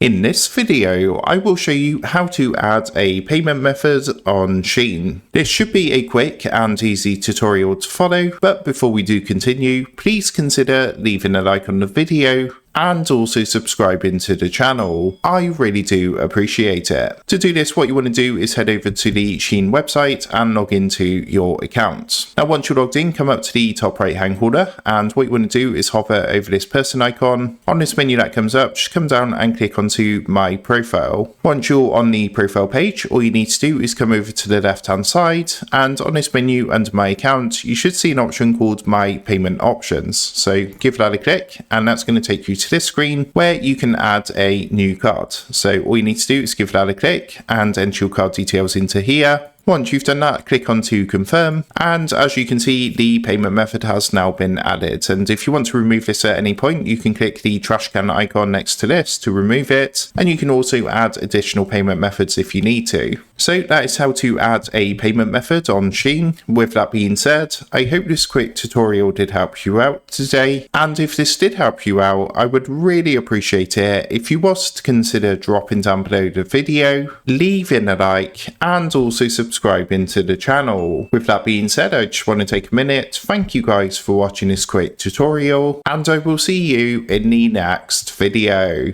In this video, I will show you how to add a payment method on Shein. This should be a quick and easy tutorial to follow, but before we do continue, please consider leaving a like on the video and also subscribing to the channel. I really do appreciate it. To do this, what you want to do is head over to the Shein website and log into your account. Now, once you're logged in, come up to the top right hand corner, and what you want to do is hover over this person icon. On this menu that comes up, just come down and click onto My Profile. Once you're on the profile page, all you need to do is come over to the left hand side, and on this menu under My Account, you should see an option called My Payment Options. So give that a click, and that's going to take you to this screen where you can add a new card. So all you need to do is give that a click and enter your card details into here. Once you've done that, click on to confirm, and as you can see, the payment method has now been added. And if you want to remove this at any point, you can click the trash can icon next to this to remove it, and you can also add additional payment methods if you need to. So that is how to add a payment method on Shein. With that being said, I hope this quick tutorial did help you out today, and if this did help you out, I would really appreciate it if you was to consider dropping down below the video, leaving a like, and also subscribing to the channel. With that being said, I just want to take a minute to thank you guys for watching this quick tutorial, and I will see you in the next video.